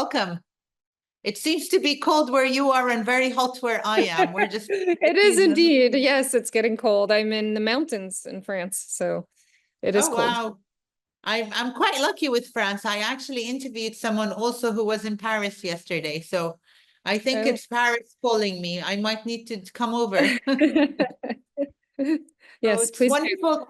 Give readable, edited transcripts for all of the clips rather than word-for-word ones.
welcome. It seems to be cold where you are and very hot where I am. We're just It is indeed. Yes, it's getting cold. I'm in the mountains in France, so it is Oh, cold. wow. I'm quite lucky with France. I actually interviewed someone also who was in Paris yesterday. So I think Oh. it's Paris calling me. I might need to come over. So Yes, it's please do. wonderful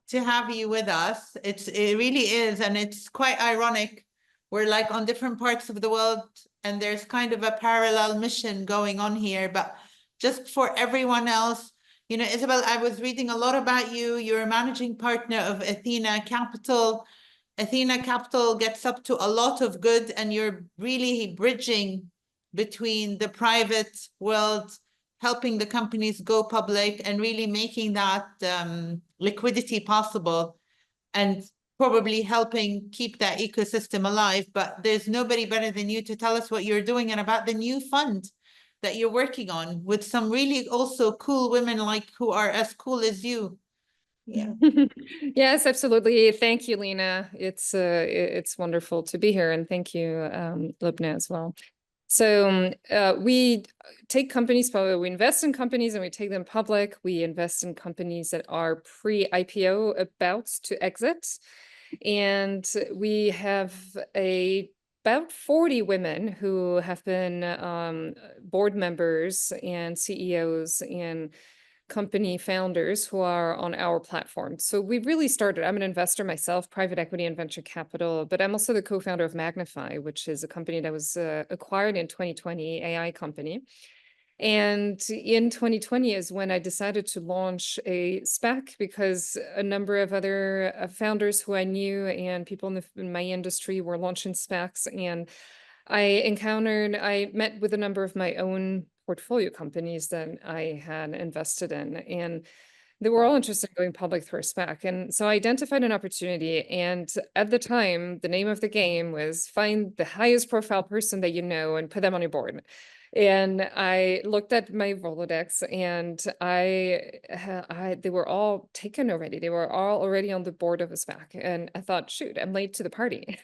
to have you with us. It really is, and it's quite ironic. We're like on different parts of the world, and there's kind of a parallel mission going on here. But just for everyone else, Isabel, I was reading a lot about you. You're a managing partner of Athena Capital. Athena Capital gets up to a lot of good, and you're really bridging between the private world, helping the companies go public and really making that liquidity possible, and probably helping keep that ecosystem alive. But there's nobody better than you to tell us what you're doing and about the new fund that you're working on with some really also cool women like who are as cool as you. Yeah. Yes, absolutely. Thank you, Lena. It's wonderful to be here, and thank you, Lubna, as well. So we take companies public, we invest in companies and we take them public. We invest in companies that are pre-IPO about to exit. And we have about 40 women who have been board members and CEOs and company founders who are on our platform. So we really started, I'm an investor myself, private equity and venture capital, but I'm also the co-founder of Magnify, which is a company that was acquired in 2020, AI company. And in 2020 is when I decided to launch a SPAC because a number of other founders who I knew and people in my industry were launching SPACs. And I met with a number of my own portfolio companies that I had invested in, and they were all interested in going public through a SPAC. And so I identified an opportunity. And at the time, the name of the game was find the highest profile person that you know and put them on your board. And I looked at my Rolodex and they were all taken already. They were all already on the board of a SPAC. And I thought, shoot, I'm late to the party.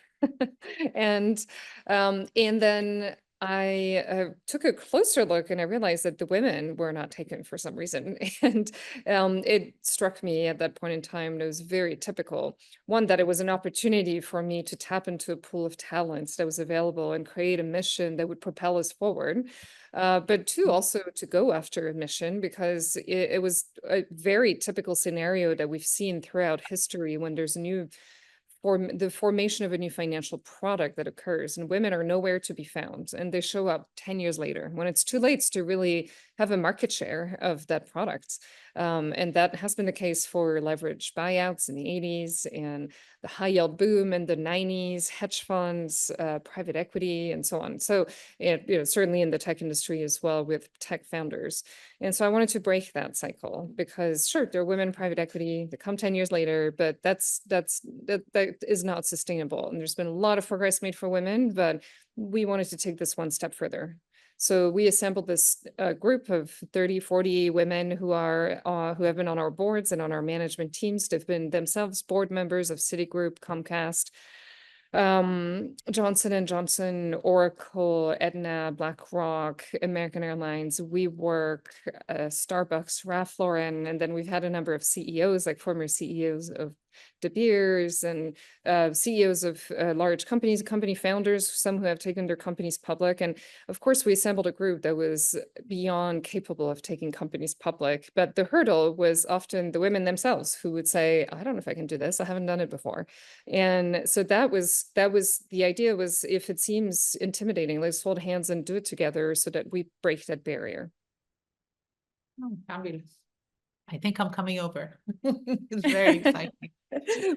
And then I took a closer look and I realized that the women were not taken for some reason. And it struck me at that point in time, it was very typical. One, that it was an opportunity for me to tap into a pool of talents that was available and create a mission that would propel us forward. But two, also to go after a mission because it was a very typical scenario that we've seen throughout history when there's the formation of a new financial product that occurs, and women are nowhere to be found, and they show up 10 years later when it's too late to really have a market share of that product. And that has been the case for leverage buyouts in the 80s and the high yield boom in the 90s, hedge funds, private equity, and so on. So, certainly in the tech industry as well with tech founders. And so I wanted to break that cycle because sure, there are women in private equity that come 10 years later, but that is not sustainable. And there's been a lot of progress made for women, but we wanted to take this one step further. So we assembled this group of 30, 40 women who have been on our boards and on our management teams. They've been themselves board members of Citigroup, Comcast, Johnson & Johnson, Oracle, Aetna, BlackRock, American Airlines, WeWork, Starbucks, Ralph Lauren, and then we've had a number of CEOs, like former CEOs of De Beers and CEOs of large companies, company founders, some who have taken their companies public. And of course, we assembled a group that was beyond capable of taking companies public. But the hurdle was often the women themselves who would say, I don't know if I can do this. I haven't done it before. And so that was the idea was, if it seems intimidating, let's hold hands and do it together so that we break that barrier. Oh, fabulous. I think I'm coming over. It's very exciting.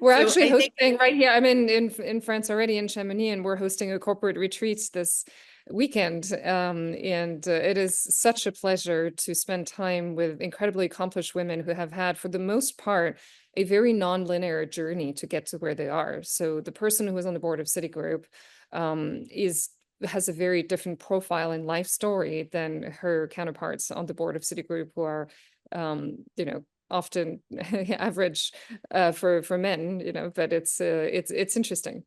We're actually hosting right here. I'm in France already, in Chamonix, and we're hosting a corporate retreat this weekend. And it is such a pleasure to spend time with incredibly accomplished women who have had, for the most part, a very non-linear journey to get to where they are. So the person who was on the board of Citigroup has a very different profile and life story than her counterparts on the board of Citigroup, who are often average for men, but it's interesting.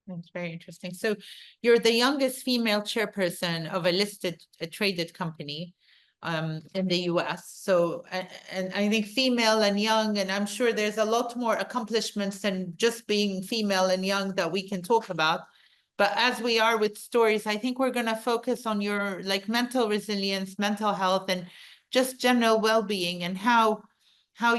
That's very interesting. So you're the youngest female chairperson of a listed, a traded company in the US. So, and I think female and young, and I'm sure there's a lot more accomplishments than just being female and young that we can talk about. But as we are with stories, I think we're going to focus on your like mental resilience, mental health, and just general well-being, and how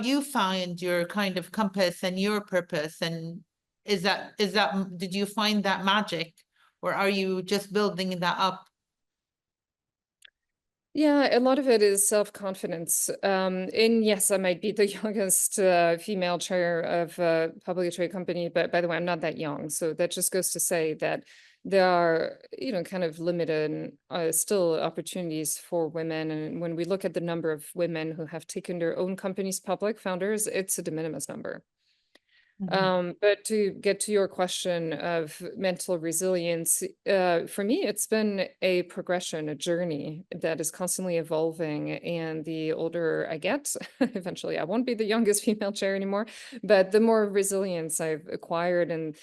you find your kind of compass and your purpose. And did you find that magic, or are you just building that up? Yeah, a lot of it is self-confidence. And yes, I might be the youngest female chair of a publicly traded company, but by the way, I'm not that young. So that just goes to say that there are, kind of limited still opportunities for women. And when we look at the number of women who have taken their own companies public, founders, it's a de minimis number. But to get to your question of mental resilience, for me, it's been a progression, a journey that is constantly evolving. And the older I get, eventually I won't be the youngest female chair anymore, but the more resilience I've acquired, and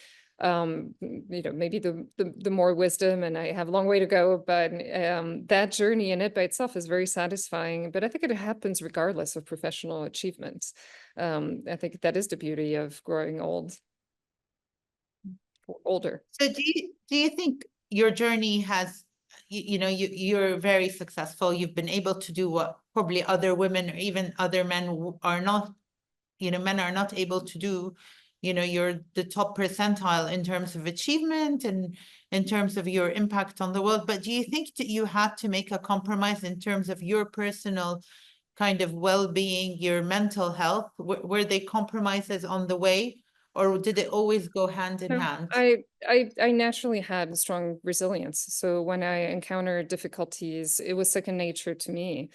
maybe the more wisdom, and I have a long way to go, but that journey in it by itself is very satisfying. But I think it happens regardless of professional achievements. I think that is the beauty of growing older. So do you think your journey has, you're very successful. You've been able to do what probably other women or even other men are not, men are not able to do. You're the top percentile in terms of achievement and in terms of your impact on the world. But do you think that you had to make a compromise in terms of your personal kind of well-being, your mental health? Were they compromises on the way, or did it always go hand in No, hand? I naturally had strong resilience. So when I encountered difficulties, it was second nature to me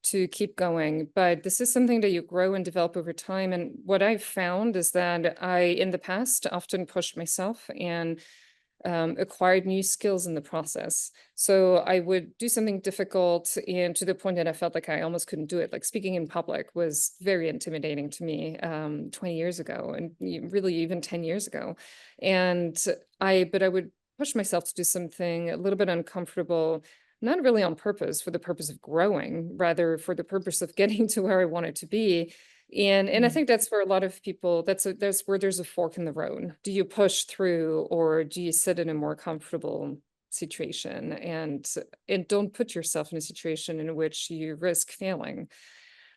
to keep going. But this is something that you grow and develop over time. And what I've found is that I, in the past, often pushed myself and acquired new skills in the process. So I would do something difficult, and to the point that I felt like I almost couldn't do it. Like speaking in public was very intimidating to me 20 years ago, and really even 10 years ago. But I would push myself to do something a little bit uncomfortable, not really on purpose, for the purpose of growing, rather for the purpose of getting to where I wanted to be. And I think that's for a lot of people, that's where there's a fork in the road. Do you push through, or do you sit in a more comfortable situation and don't put yourself in a situation in which you risk failing?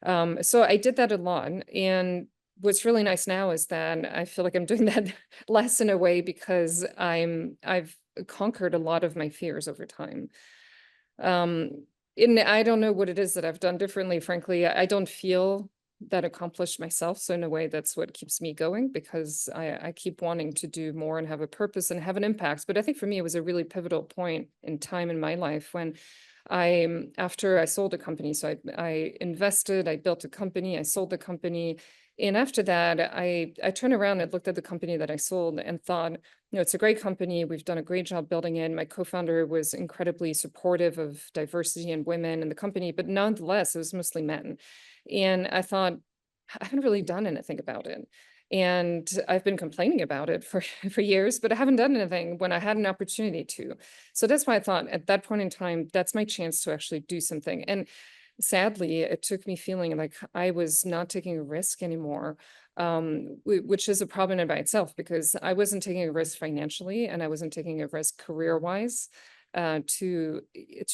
So I did that a lot. And what's really nice now is that I feel like I'm doing that less in a way, because I've conquered a lot of my fears over time. And I don't know what it is that I've done differently. Frankly, I don't feel that accomplished myself. So in a way, that's what keeps me going, because I keep wanting to do more and have a purpose and have an impact. But I think for me, it was a really pivotal point in time in my life when after I sold a company. So I invested, I built a company, I sold the company. And after that, I turned around and looked at the company that I sold and thought, it's a great company. We've done a great job building it. My co-founder was incredibly supportive of diversity and women in the company, but nonetheless, it was mostly men. And I thought, I haven't really done anything about it. And I've been complaining about it for years, but I haven't done anything when I had an opportunity to. So that's why I thought at that point in time, that's my chance to actually do something. And sadly, it took me feeling like I was not taking a risk anymore, which is a problem in by itself, because I wasn't taking a risk financially and I wasn't taking a risk career-wise to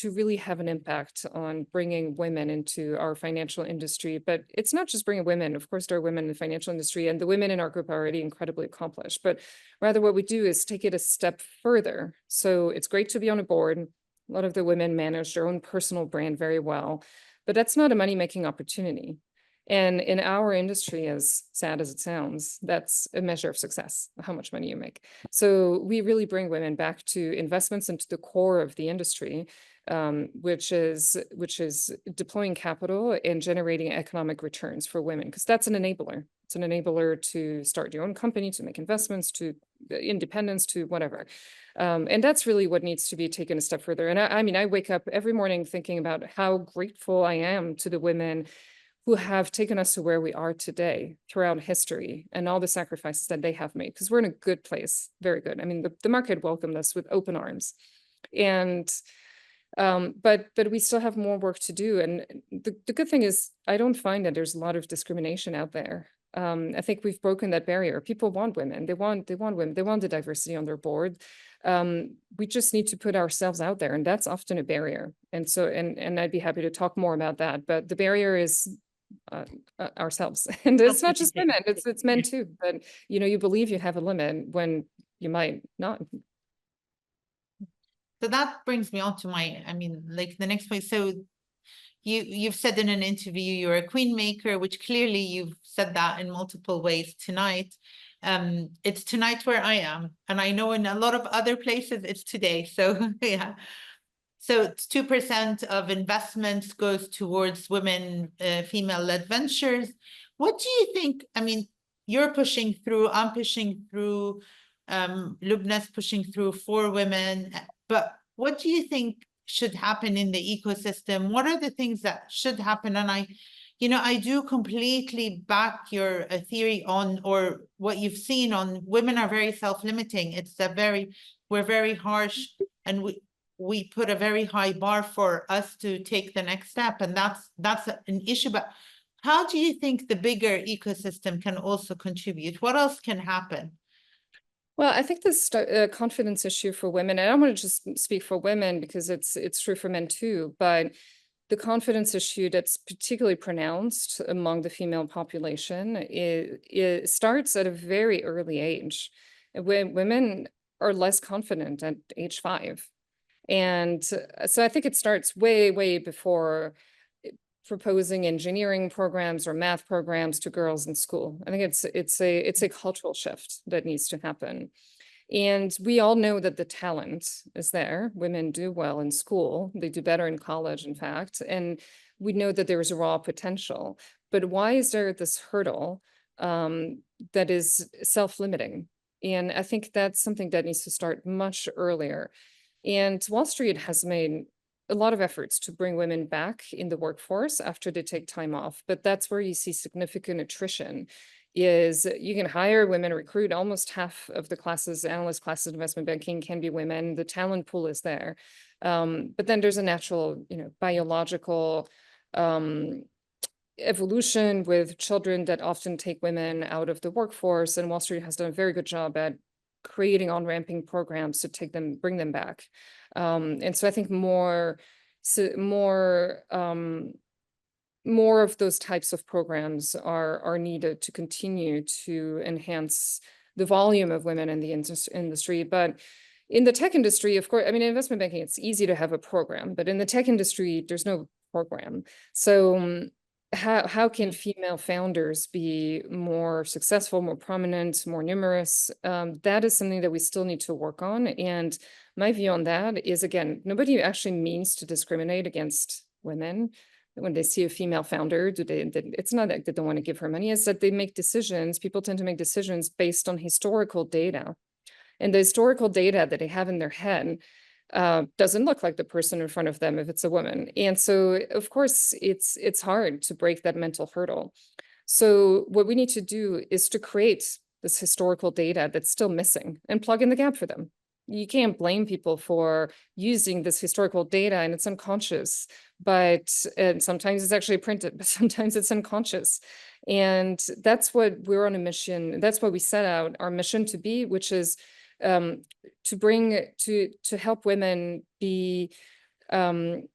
really have an impact on bringing women into our financial industry. But it's not just bringing women. Of course, there are women in the financial industry, and the women in our group are already incredibly accomplished. But rather what we do is take it a step further. So it's great to be on a board. A lot of the women manage their own personal brand very well, but that's not a money-making opportunity. And in our industry, as sad as it sounds, that's a measure of success, how much money you make. So we really bring women back to investments into the core of the industry, which is deploying capital and generating economic returns for women, because that's an enabler. It's an enabler to start your own company, to make investments, to independence, to whatever. And that's really what needs to be taken a step further. And I mean, I wake up every morning thinking about how grateful I am to the women who have taken us to where we are today throughout history and all the sacrifices that they have made, because we're in a good place, very good. I mean, the market welcomed us with open arms. And but we still have more work to do. And the good thing is I don't find that there's a lot of discrimination out there. I think we've broken that barrier. People want women. They want women. They want the diversity on their board. We just need to put ourselves out there, and that's often a barrier. And so, and I'd be happy to talk more about that. But the barrier is ourselves, and it's not just women. It's men too. But you know, you believe you have a limit when you might not. So that brings me on to my, I mean, like the next point. So you've said in an interview you're a queen maker, which clearly you've said that in multiple ways tonight. It's tonight where I am, and I know in a lot of other places it's today. So yeah. So it's 2% of investments goes towards women, female-led ventures. What do you think? I mean, you're pushing through, I'm pushing through, Lubna's pushing through for women, but what do you think should happen in the ecosystem? What are the things that should happen? And I do completely back your theory on, or what you've seen on, women are very self-limiting. We're very harsh, and we put a very high bar for us to take the next step, and that's an issue. But how do you think the bigger ecosystem can also contribute? What else can happen? Well, I think this confidence issue for women, and I don't want to just speak for women because it's true for men too, but the confidence issue that's particularly pronounced among the female population, it starts at a very early age. When women are less confident at age 5. And so I think it starts way, way before proposing engineering programs or math programs to girls in school. I think it's a cultural shift that needs to happen. And we all know that the talent is there. Women do well in school. They do better in college, in fact. And we know that there is a raw potential. But why is there this hurdle that is self-limiting? And I think that's something that needs to start much earlier. And Wall Street has made a lot of efforts to bring women back in the workforce after they take time off. But that's where you see significant attrition. Is you can hire women, recruit almost half of the classes, analyst classes, investment banking can be women. The talent pool is there. But then there's a natural, biological evolution with children that often take women out of the workforce. And Wall Street has done a very good job at creating on-ramping programs to bring them back. And so I think more of those types of programs are needed to continue to enhance the volume of women in the industry. But in the tech industry, of course, I mean, in investment banking, it's easy to have a program, but in the tech industry, there's no program. So how can female founders be more successful, more prominent, more numerous? That is something that we still need to work on. And my view on that is, again, nobody actually means to discriminate against women. When they see a female founder, it's not that they don't want to give her money, it's that they make decisions. People tend to make decisions based on historical data. And the historical data that they have in their head doesn't look like the person in front of them if it's a woman. And so, of course, it's hard to break that mental hurdle. So what we need to do is to create this historical data that's still missing and plug in the gap for them. You can't blame people for using this historical data, and it's unconscious, and sometimes it's actually printed, but sometimes it's unconscious. And that's what we're on a mission. That's what we set out our mission to be, which is to help women be in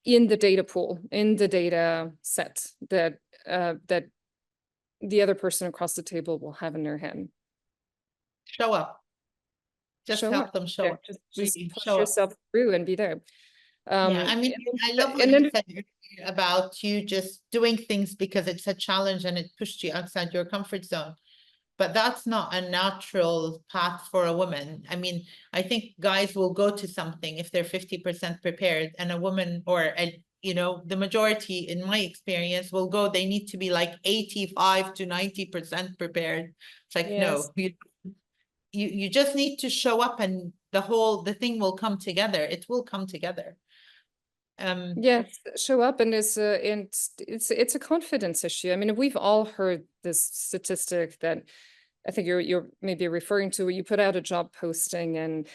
the data pool, in the data set that the other person across the table will have in their head. Show up. Just help them show up. Just push yourself through and be there. Yeah, I mean, I love what you said about you just doing things because it's a challenge and it pushed you outside your comfort zone. But that's not a natural path for a woman. I mean, I think guys will go to something if they're 50% prepared, and a woman the majority, in my experience, will go, they need to be like 85 to 90% prepared. It's like, no, you just need to show up, and the thing will come together. It will come together. Yes, show up, and it's a confidence issue. I mean, we've all heard this statistic that I think you're maybe referring to, where you put out a job posting and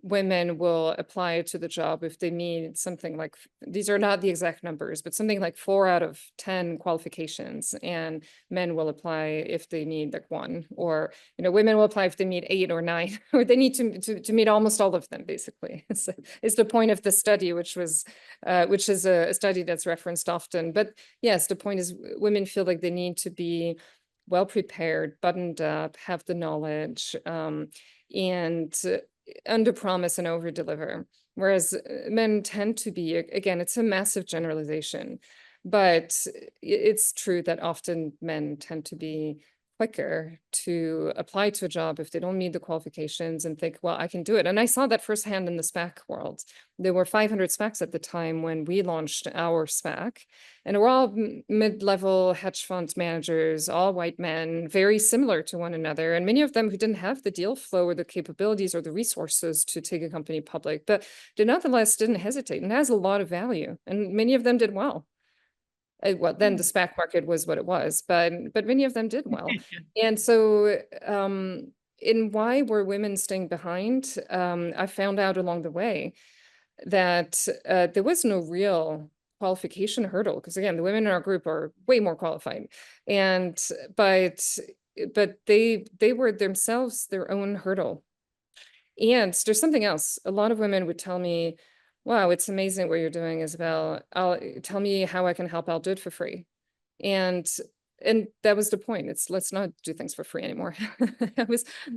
women will apply to the job if they meet something like, these are not the exact numbers, but something like 4 out of 10 qualifications, and men will apply if they need like 1, or women will apply if they meet 8 or 9, or they need to meet almost all of them, basically. Is the point of the study, which is a study that's referenced often. But yes, the point is women feel like they need to be well prepared, buttoned up, have the knowledge, and under promise and over deliver. Whereas men tend to be, again, it's a massive generalization, but it's true that often men tend to be quicker to apply to a job if they don't meet the qualifications and think, well, I can do it. And I saw that firsthand in the SPAC world. There were 500 SPACs at the time when we launched our SPAC, and we're all mid-level hedge fund managers, all white men, very similar to one another. And many of them who didn't have the deal flow or the capabilities or the resources to take a company public, but did nonetheless didn't hesitate, and has a lot of value. And many of them did well. Well, then the SPAC market was what it was, but many of them did well. And so in why were women staying behind, I found out along the way that there was no real qualification hurdle, because again, the women in our group are way more qualified, and but they were themselves their own hurdle. And there's something else. A lot of women would tell me, wow, it's amazing what you're doing, Isabelle. Tell me how I can help. I'll do it for free. And that was the point. It's, let's not do things for free anymore.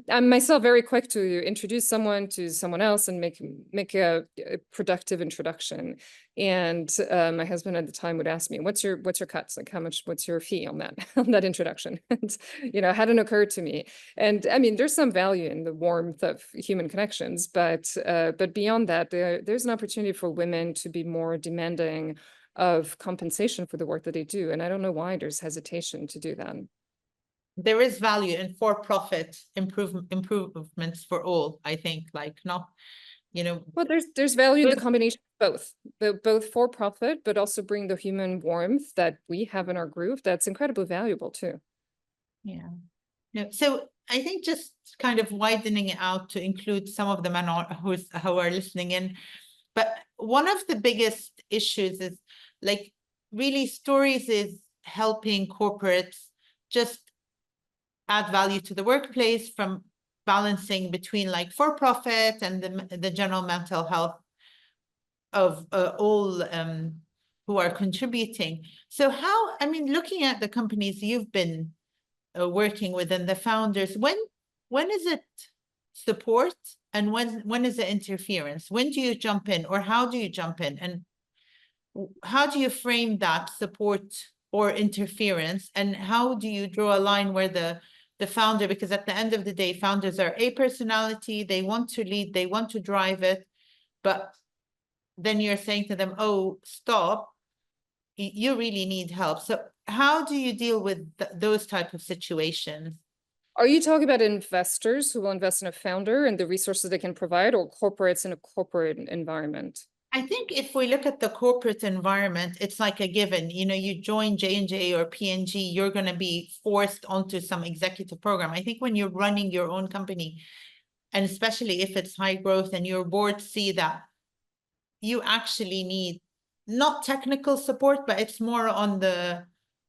I'm myself very quick to introduce someone to someone else and make a productive introduction. And my husband at the time would ask me, what's your cut? Like, what's your fee on that, on that introduction? And, it hadn't occurred to me. And I mean, there's some value in the warmth of human connections, but beyond that, there's an opportunity for women to be more demanding of compensation for the work that they do. And I don't know why there's hesitation to do that. There is value in for-profit improvements for all, I think, like not, Well, there's value in the combination of both for profit, but also bring the human warmth that we have in our group. That's incredibly valuable too. Yeah. So I think just kind of widening it out to include some of the men who are listening in. But one of the biggest issues is like really stories is helping corporates just add value to the workplace, from balancing between like for-profit and the general mental health of all who are contributing. So how, I mean, looking at the companies you've been working with and the founders, when is it support and when is it interference? When do you jump in, or how do you jump in, and how do you frame that support or interference, and how do you draw a line where the founder, because at the end of the day, founders are a personality, they want to lead, they want to drive it, but then you're saying to them, oh, stop, you really need help. So how do you deal with those type of situations? Are you talking about investors who will invest in a founder and the resources they can provide, or corporates in a corporate environment? I think if we look at the corporate environment, it's like a given. You join J&J or P&G, you're going to be forced onto some executive program. I think when you're running your own company, and especially if it's high growth and your board see that you actually need not technical support, but it's more on the,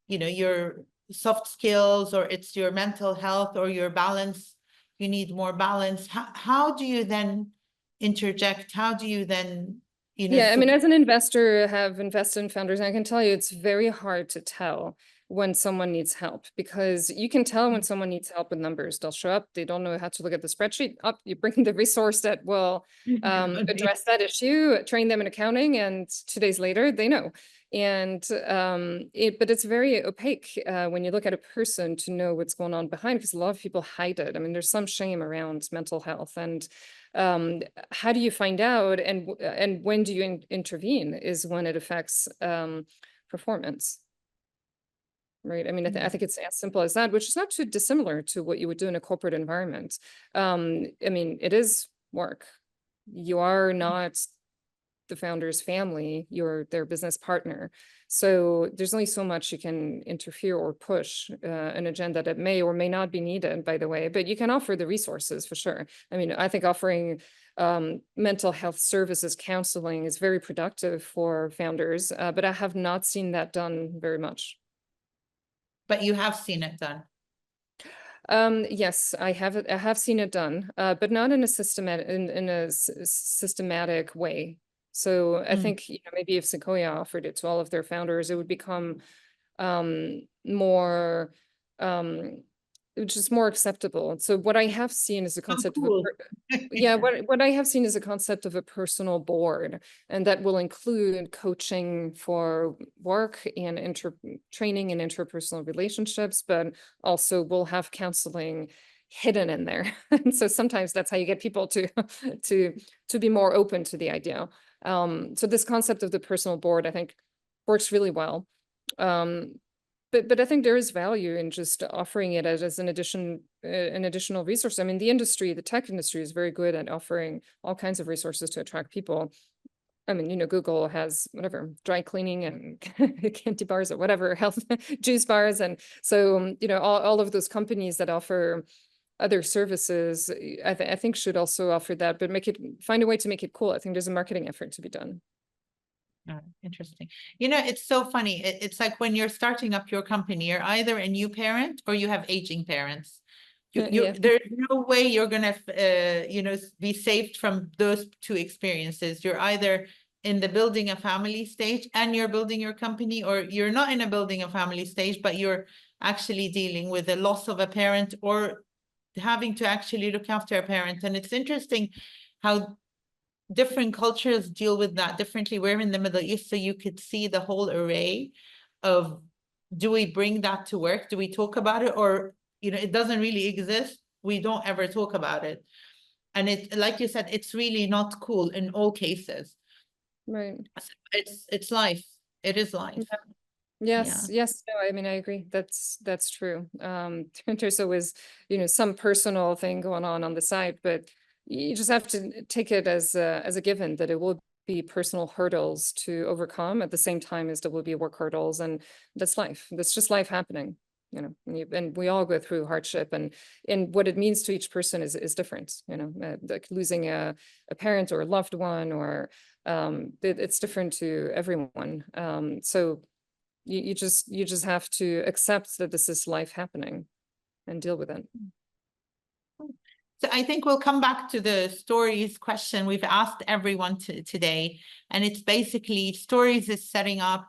your soft skills, or it's your mental health or your balance. You need more balance. How do you then interject? How do you then, Yeah, I mean, as an investor, have invested in founders, and I can tell you it's very hard to tell when someone needs help, because you can tell when someone needs help with numbers. They'll show up, they don't know how to look at the spreadsheet. Up, you bring the resource that will address that issue, train them in accounting, and 2 days later they know. And but it's very opaque when you look at a person to know what's going on behind, because a lot of people hide it. I mean, there's some shame around mental health, and how do you find out, and when do you intervene is when it affects performance. Right. I mean, I think it's as simple as that, which is not too dissimilar to what you would do in a corporate environment. I mean, it is work. You are not the founder's family, you're their business partner. So there's only so much you can interfere or push an agenda that may or may not be needed, by the way, but you can offer the resources for sure. I mean, I think offering mental health services, counseling is very productive for founders, but I have not seen that done very much. But you have seen it done. Yes, I have seen it done, but not in a systematic way. So I think, you know, maybe if Sequoia offered it to all of their founders, it would become more just more acceptable. So what I have seen is the concept of Cool. what I have seen is a concept of a personal board, and that will include coaching for work and training and interpersonal relationships, but also we'll have counseling hidden in there. And so sometimes that's how you get people to to be more open to the idea. So this concept of the personal board, I think, works really well. But I think there is value in just offering it as an additional resource. I mean, the tech industry is very good at offering all kinds of resources to attract people. I mean, you know, Google has whatever, dry cleaning and candy bars or whatever, health juice bars. And so, you know, all of those companies that offer other services, I think should also offer that, but find a way to make it cool. I think there's a marketing effort to be done. Oh, interesting. You know, it's so funny. It's like when you're starting up your company, you're either a new parent or you have aging parents. Yeah. There's no way you're gonna, you know, be saved from those two experiences. You're either in the building a family stage and you're building your company, or you're not in a building a family stage, but you're actually dealing with the loss of a parent or having to actually look after a parent. And it's interesting how different cultures deal with that differently. We're in the Middle East, so you could see the whole array of, do we bring that to work? Do we talk about it? Or, you know, it doesn't really exist. We don't ever talk about it. And it, like you said, it's really not cool in all cases. Right. It's life. It is life. Yes, yes, no, I mean, I agree. That's true. There's always, you know, some personal thing going on the side, but you just have to take it as a given that it will be personal hurdles to overcome at the same time as there will be work hurdles, and that's life. That's just life happening, you know. And we all go through hardship, and what it means to each person is different. You know, like losing a parent or a loved one, or it's different to everyone. So you just have to accept that this is life happening and deal with it. So I think we'll come back to the stories question we've asked everyone today. And it's basically stories is setting up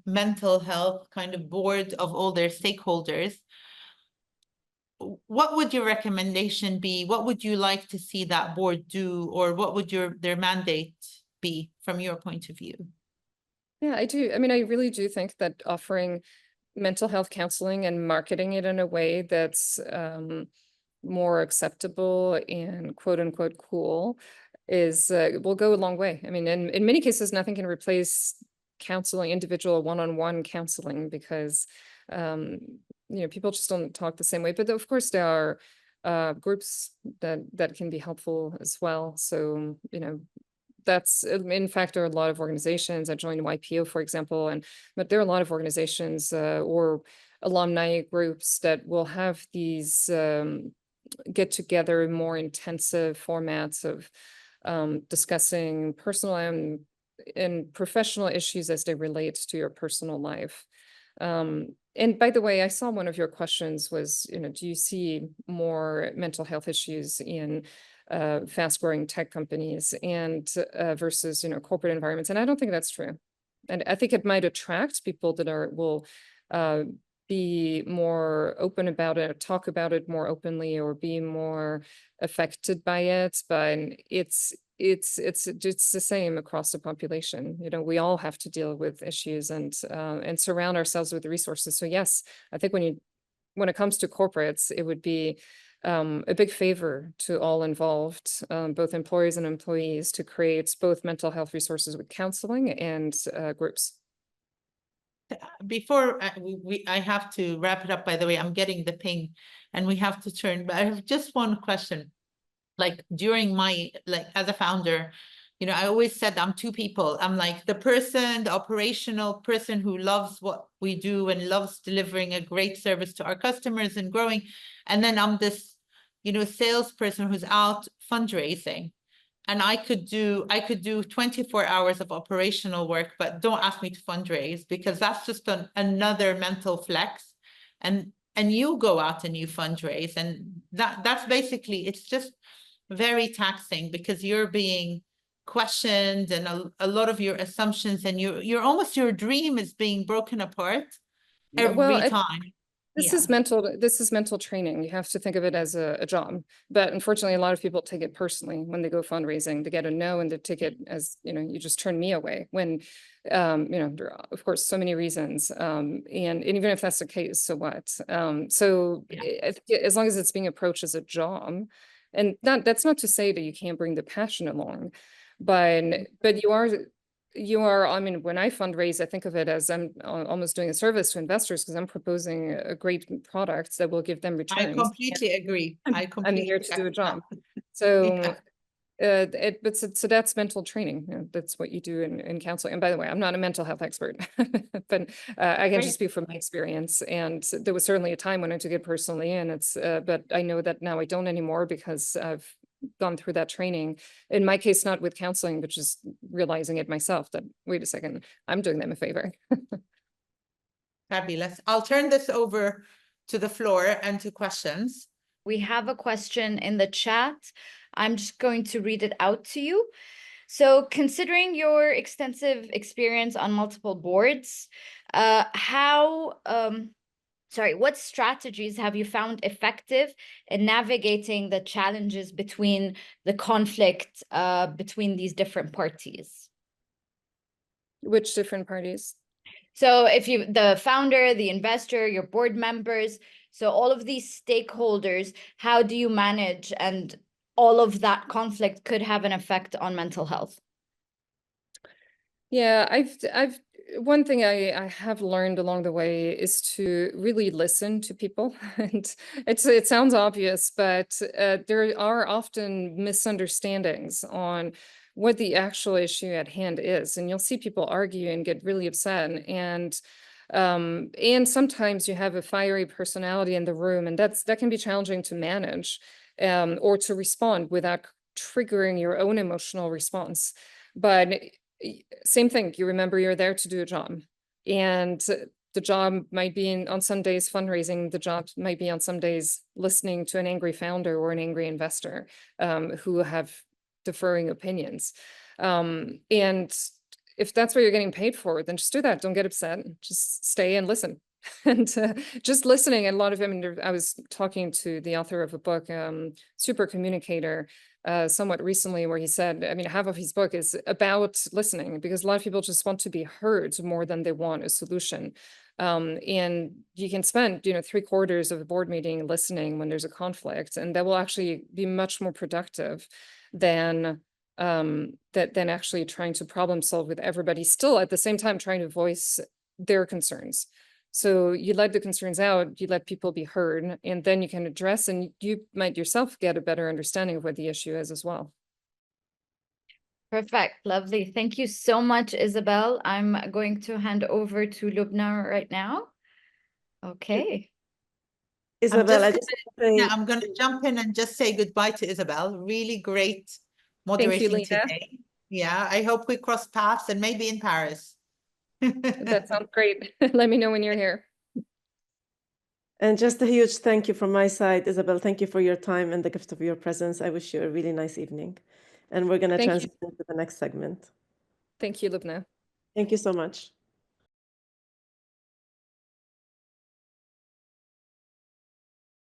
mental health kind of board of all their stakeholders. What would your recommendation be? What would you like to see that board do? Or what would their mandate be from your point of view? Yeah, I do. I mean, I really do think that offering mental health counseling and marketing it in a way that's more acceptable and quote unquote cool is will go a long way. I mean, in many cases, nothing can replace counseling, individual one-on-one counseling, because you know, people just don't talk the same way. But of course, there are groups that can be helpful as well. So, you know, that's, in fact, there are a lot of organizations. I joined YPO, for example, but there are a lot of organizations or alumni groups that will have these get together more intensive formats of discussing personal and professional issues as they relate to your personal life. And by the way, I saw one of your questions was, you know, do you see more mental health issues in fast-growing tech companies and versus, you know, corporate environments? And I don't think that's true. And I think it might attract people that will be more open about it, talk about it more openly, or be more affected by it. But it's the same across the population. You know, we all have to deal with issues and surround ourselves with resources. So yes, I think when it comes to corporates, it would be a big favor to all involved, both employers and employees, to create both mental health resources with counseling and groups. Before I have to wrap it up, by the way, I'm getting the ping and we have to turn, but I have just one question. Like during my, like as a founder, You know, I always said I'm two people. I'm like the person, the operational person who loves what we do and loves delivering a great service to our customers and growing. And then I'm this, you know, salesperson who's out fundraising. And I could do 24 hours of operational work, but don't ask me to fundraise because that's just another mental flex. And you go out and you fundraise, and that's basically, it's just very taxing because you're being questioned and a lot of your assumptions, and you're almost, your dream is being broken apart every time. This is mental training. You have to think of it as a job. But unfortunately, a lot of people take it personally when they go fundraising. They get a no and they take it as, you know, you just turn me away when, you know, there are, of course, so many reasons. And even if that's the case, so what? As long as it's being approached as a job, and that's not to say that you can't bring the passion along, but you are, I mean, when I fundraise, I think of it as I'm almost doing a service to investors because I'm proposing a great product that will give them returns. I completely agree. I'm here to do a job. So, so that's mental training. You know, that's what you do in counseling. And by the way, I'm not a mental health expert, but I can just speak from my experience. And there was certainly a time when I took it personally, and but I know that now I don't anymore because I've gone through that training. In my case, not with counseling, but just realizing it myself that, wait a second, I'm doing them a favor. Fabulous. I'll turn this over to the floor and to questions. We have a question in the chat. I'm just going to read it out to you. So considering your extensive experience on multiple boards, what strategies have you found effective in navigating the challenges between the conflict between these different parties? Which different parties? So if you, the founder, the investor, your board members, so all of these stakeholders, how do you manage, and all of that conflict could have an effect on mental health? Yeah, I've one thing I have learned along the way is to really listen to people. And it sounds obvious, but there are often misunderstandings on what the actual issue at hand is. And you'll see people argue and get really upset. And sometimes you have a fiery personality in the room, and that can be challenging to manage or to respond without triggering your own emotional response. But same thing, you remember you're there to do a job, and the job might be on some days fundraising, the job might be on some days listening to an angry founder or an angry investor who have differing opinions. And if that's what you're getting paid for, then just do that. Don't get upset, just stay and listen. And just listening. And a lot of, I mean, I was talking to the author of a book, Super Communicator, somewhat recently, where he said, I mean, half of his book is about listening, because a lot of people just want to be heard more than they want a solution. And you can spend, 3/4 of a board meeting listening when there's a conflict, and that will actually be much more productive than actually trying to problem solve with everybody, still at the same time trying to voice their concerns. So you let the concerns out, you let people be heard, and then you can address, and you might yourself get a better understanding of what the issue is as well. Perfect. Lovely. Thank you so much, Isabelle. I'm going to hand over to Lubna right now. Okay. Isabelle, I'm going to jump in and just say goodbye to Isabelle. Really great moderating today. Yeah, I hope we cross paths and maybe in Paris. That sounds great. Let me know when you're here. And just a huge thank you from my side, Isabelle. Thank you for your time and the gift of your presence. I wish you a really nice evening. And we're going to transition to the next segment. Thank you, Lubna. Thank you so much.